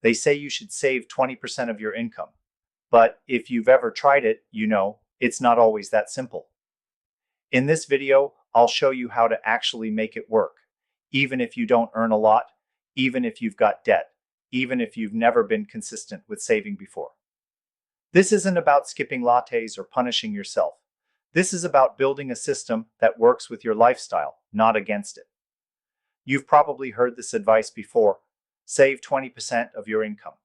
They say you should save 20% of your income. But if you've ever tried it, you know it's not always that simple. In this video, I'll show you how to actually make it work, even if you don't earn a lot, even if you've got debt, even if you've never been consistent with saving before. This isn't about skipping lattes or punishing yourself. This is about building a system that works with your lifestyle, not against it. You've probably heard this advice before: save 20% of your income.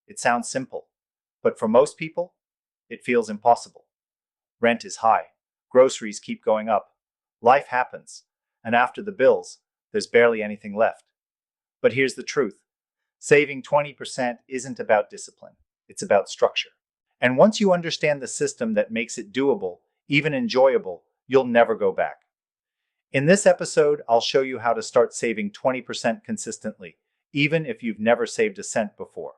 It sounds simple, but for most people, it feels impossible. Rent is high, groceries keep going up, life happens, and after the bills, there's barely anything left. But here's the truth: saving 20% isn't about discipline, it's about structure. And once you understand the system that makes it doable, even enjoyable, you'll never go back. In this episode, I'll show you how to start saving 20% consistently, even if you've never saved a cent before.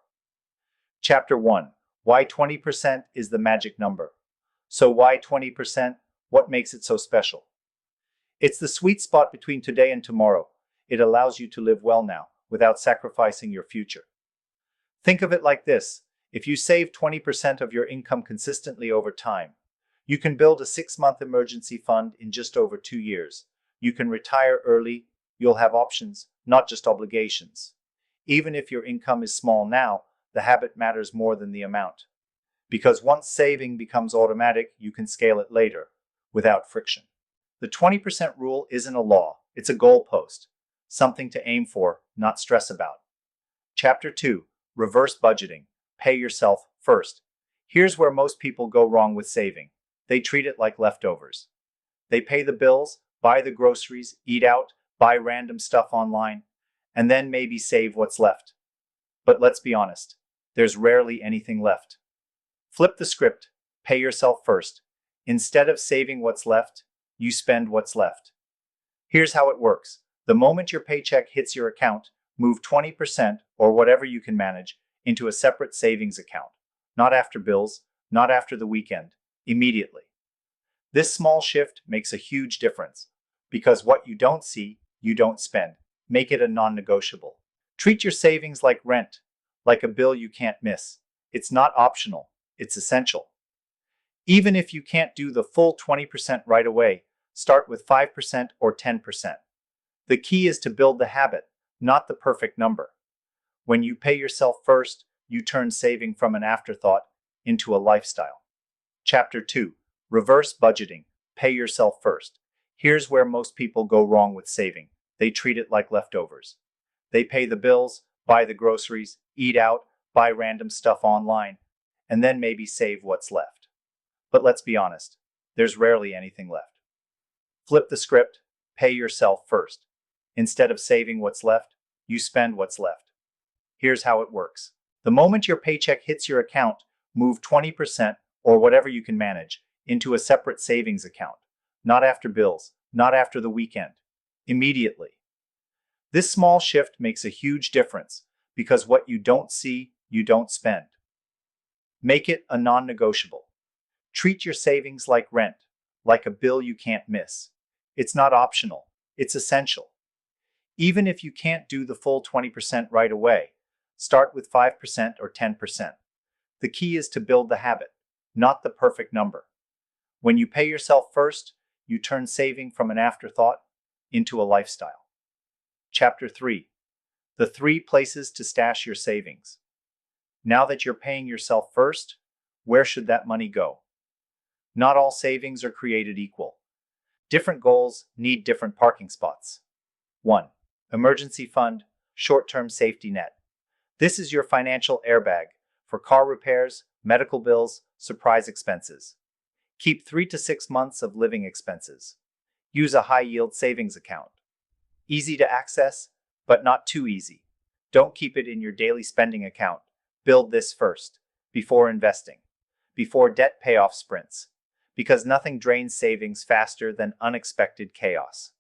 Chapter 1: Why 20% is the magic number. So why 20%? What makes it so special? It's the sweet spot between today and tomorrow. It allows you to live well now, without sacrificing your future. Think of it like this: if you save 20% of your income consistently over time, you can build a 6-month emergency fund in just over 2 years. You can retire early, you'll have options, not just obligations. Even if your income is small now, the habit matters more than the amount. Because once saving becomes automatic, you can scale it later, without friction. The 20% rule isn't a law, it's a goalpost, something to aim for, not stress about. Chapter 2: Reverse budgeting. Pay yourself first. Here's where most people go wrong with saving. They treat it like leftovers. They pay the bills, buy the groceries, eat out, buy random stuff online, and then maybe save what's left. But let's be honest, there's rarely anything left. Flip the script, pay yourself first. Instead of saving what's left, you spend what's left. Here's how it works. The moment your paycheck hits your account, move 20%, or whatever you can manage, into a separate savings account. Not after bills, not after the weekend, immediately. This small shift makes a huge difference, because what you don't see, you don't spend. Make it a non-negotiable. Treat your savings like rent, like a bill you can't miss. It's not optional, it's essential. Even if you can't do the full 20% right away, start with 5% or 10%. The key is to build the habit, not the perfect number. When you pay yourself first, you turn saving from an afterthought into a lifestyle. Chapter 2: Reverse budgeting. Pay yourself first. Here's where most people go wrong with saving. They treat it like leftovers. They pay the bills, buy the groceries, eat out, buy random stuff online, and then maybe save what's left. But let's be honest, there's rarely anything left. Flip the script, pay yourself first. Instead of saving what's left, you spend what's left. Here's how it works. The moment your paycheck hits your account, move 20%, or whatever you can manage, into a separate savings account. Not after bills, not after the weekend. Immediately. This small shift makes a huge difference, because what you don't see, you don't spend. Make it a non-negotiable. Treat your savings like rent, like a bill you can't miss. It's not optional, it's essential. Even if you can't do the full 20% right away, start with 5% or 10%. The key is to build the habit, not the perfect number. When you pay yourself first, you turn saving from an afterthought into a lifestyle. Chapter 3: The 3 places to stash your savings. Now that you're paying yourself first, where should that money go? Not all savings are created equal. Different goals need different parking spots. 1. Emergency fund, short-term safety net. This is your financial airbag for car repairs, medical bills, surprise expenses. Keep 3 to 6 months of living expenses. Use a high-yield savings account. Easy to access, but not too easy. Don't keep it in your daily spending account. Build this first, before investing, before debt payoff sprints, because nothing drains savings faster than unexpected chaos.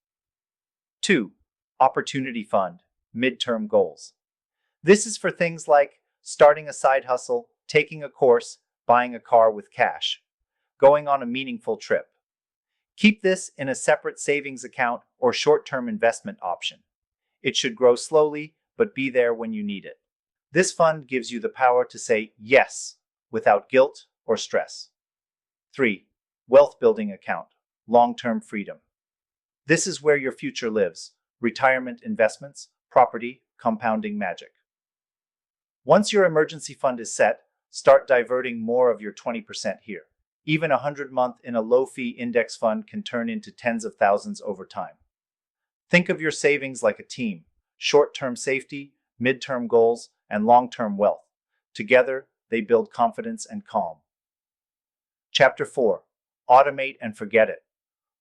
2. Opportunity fund, midterm goals. This is for things like starting a side hustle, taking a course, buying a car with cash, going on a meaningful trip. Keep this in a separate savings account or short-term investment option. It should grow slowly, but be there when you need it. This fund gives you the power to say yes without guilt or stress. 3. Wealth building account, long-term freedom. This is where your future lives: retirement investments, property, compounding magic. Once your emergency fund is set, start diverting more of your 20% here. Even a 100-month in a low-fee index fund can turn into tens of thousands over time. Think of your savings like a team: short-term safety, mid-term goals, and long-term wealth. Together, they build confidence and calm. Chapter 4. Automate and forget it.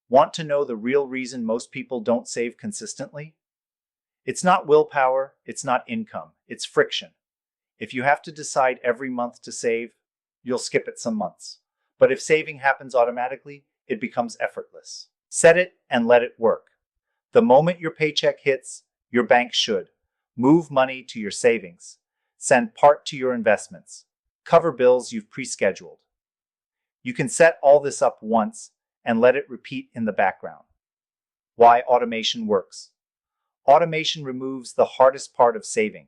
Want to know the real reason most people don't save consistently? It's not willpower, it's not income, it's friction. If you have to decide every month to save, you'll skip it some months. But if saving happens automatically, it becomes effortless. Set it and let it work. The moment your paycheck hits, your bank should move money to your savings, send part to your investments, cover bills you've pre-scheduled. You can set all this up once and let it repeat in the background. Why automation works. Automation removes the hardest part of saving,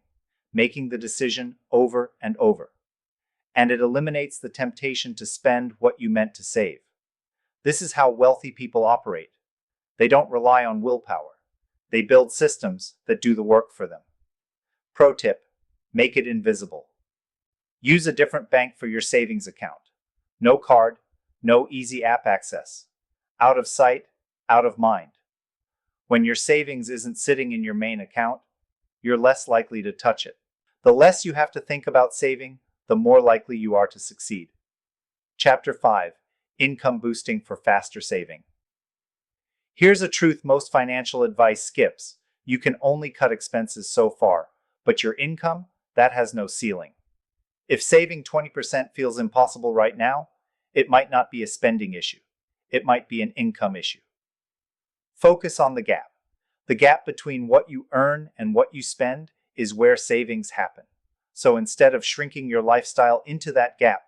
making the decision over and over. And it eliminates the temptation to spend what you meant to save. This is how wealthy people operate. They don't rely on willpower. They build systems that do the work for them. Pro tip: make it invisible. Use a different bank for your savings account. No card, no easy app access. Out of sight, out of mind. When your savings isn't sitting in your main account, you're less likely to touch it. The less you have to think about saving, the more likely you are to succeed. Chapter 5. Income boosting for faster saving. Here's a truth most financial advice skips. You can only cut expenses so far, but your income, that has no ceiling. If saving 20% feels impossible right now, it might not be a spending issue. It might be an income issue. Focus on the gap. The gap between what you earn and what you spend is where savings happen. So instead of shrinking your lifestyle into that gap,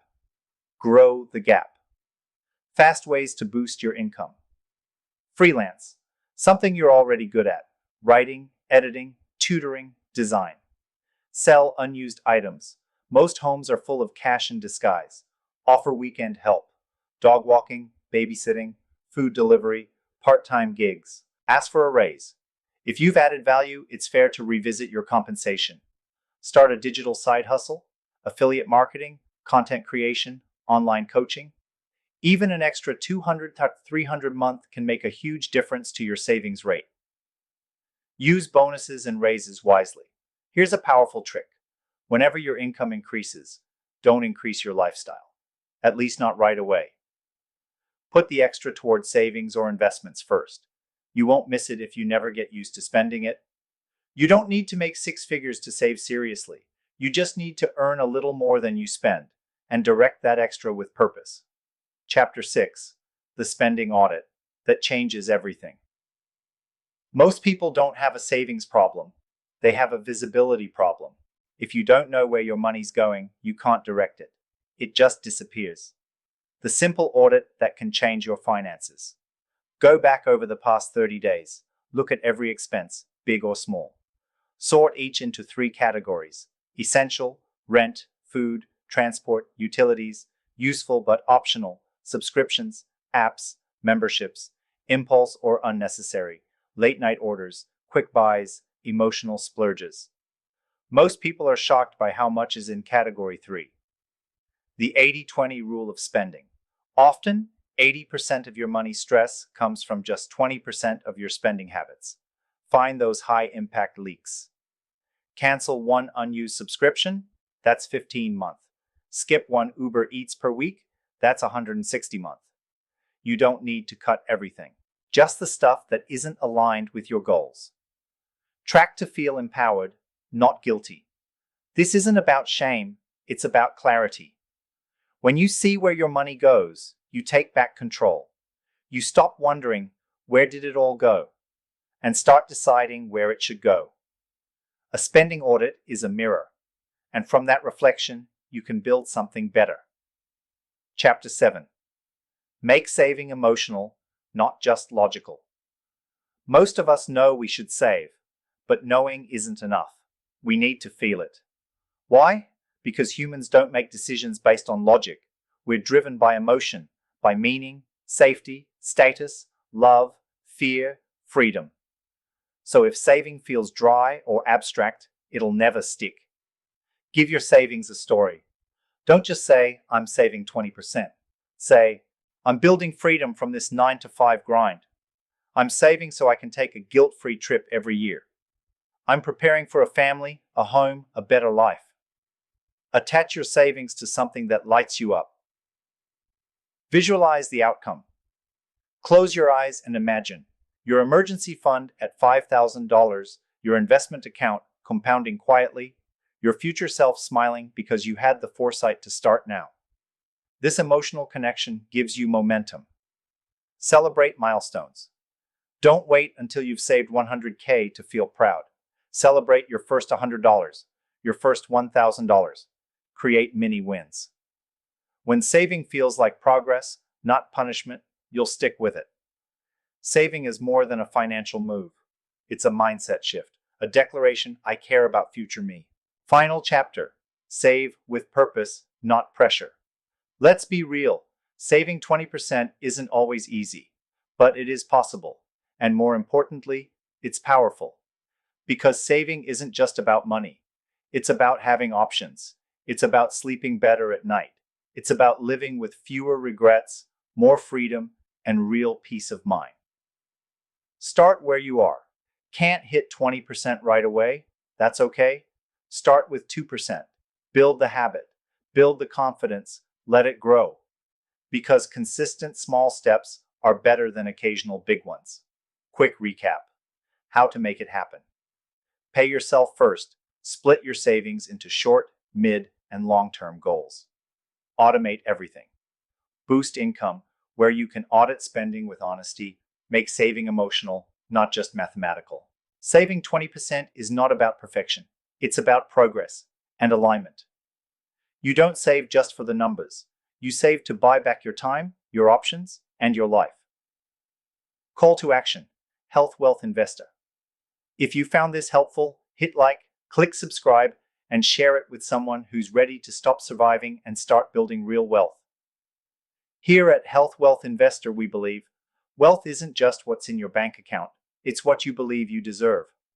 grow the gap. Fast ways to boost your income. Freelance, something you're already good at: writing, editing, tutoring, design. Sell unused items. Most homes are full of cash in disguise. Offer weekend help: dog walking, babysitting, food delivery, part-time gigs. Ask for a raise. If you've added value, it's fair to revisit your compensation. Start a digital side hustle, affiliate marketing, content creation, online coaching. Even an extra $200 to $300 a month can make a huge difference to your savings rate. Use bonuses and raises wisely. Here's a powerful trick. Whenever your income increases, don't increase your lifestyle. At least not right away. Put the extra toward savings or investments first. You won't miss it if you never get used to spending it. You don't need to make six figures to save seriously. You just need to earn a little more than you spend and direct that extra with purpose. Chapter 6. The spending audit that changes everything. Most people don't have a savings problem. They have a visibility problem. If you don't know where your money's going, you can't direct it. It just disappears. The simple audit that can change your finances. Go back over the past 30 days. Look at every expense, big or small. Sort each into 3 categories: essential, rent, food, transport, utilities; useful but optional, subscriptions, apps, memberships; impulse or unnecessary, late night orders, quick buys, emotional splurges. Most people are shocked by how much is in category 3. The 80-20 rule of spending. Often, 80% of your money stress comes from just 20% of your spending habits. Find those high-impact leaks. Cancel one unused subscription, that's 15 a month. Skip one Uber Eats per week, that's 160 a month. You don't need to cut everything, just the stuff that isn't aligned with your goals. Track to feel empowered, not guilty. This isn't about shame, it's about clarity. When you see where your money goes, you take back control. You stop wondering, where did it all go? And start deciding where it should go. A spending audit is a mirror, and from that reflection, you can build something better. Chapter 7. Make saving emotional, not just logical. Most of us know we should save, but knowing isn't enough. We need to feel it. Why? Because humans don't make decisions based on logic. We're driven by emotion, by meaning, safety, status, love, fear, freedom. So if saving feels dry or abstract, it'll never stick. Give your savings a story. Don't just say, I'm saving 20%. Say, I'm building freedom from this 9 to 5 grind. I'm saving so I can take a guilt-free trip every year. I'm preparing for a family, a home, a better life. Attach your savings to something that lights you up. Visualize the outcome. Close your eyes and imagine your emergency fund at $5,000, your investment account compounding quietly, your future self smiling because you had the foresight to start now. This emotional connection gives you momentum. Celebrate milestones. Don't wait until you've saved $100K to feel proud. Celebrate your first $100, your first $1,000. Create mini wins. When saving feels like progress, not punishment, you'll stick with it. Saving is more than a financial move. It's a mindset shift, a declaration I care about future me. Final chapter. Save with purpose, not pressure. Let's be real. Saving 20% isn't always easy, but it is possible. And more importantly, it's powerful. Because saving isn't just about money. It's about having options. It's about sleeping better at night. It's about living with fewer regrets, more freedom, and real peace of mind. Start where you are. Can't hit 20% right away? That's okay. Start with 2%. Build the habit. Build the confidence. Let it grow. Because consistent small steps are better than occasional big ones. Quick recap. How to make it happen. Pay yourself first. Split your savings into short, mid, and long-term goals. Automate everything. Boost income where you can audit spending with honesty. Make saving emotional, not just mathematical. Saving 20% is not about perfection. It's about progress and alignment. You don't save just for the numbers. You save to buy back your time, your options, and your life. Call to action. Health Wealth Investor. If you found this helpful, hit like, click subscribe, and share it with someone who's ready to stop surviving and start building real wealth. Here at Health Wealth Investor, we believe wealth isn't just what's in your bank account, it's what you believe you deserve.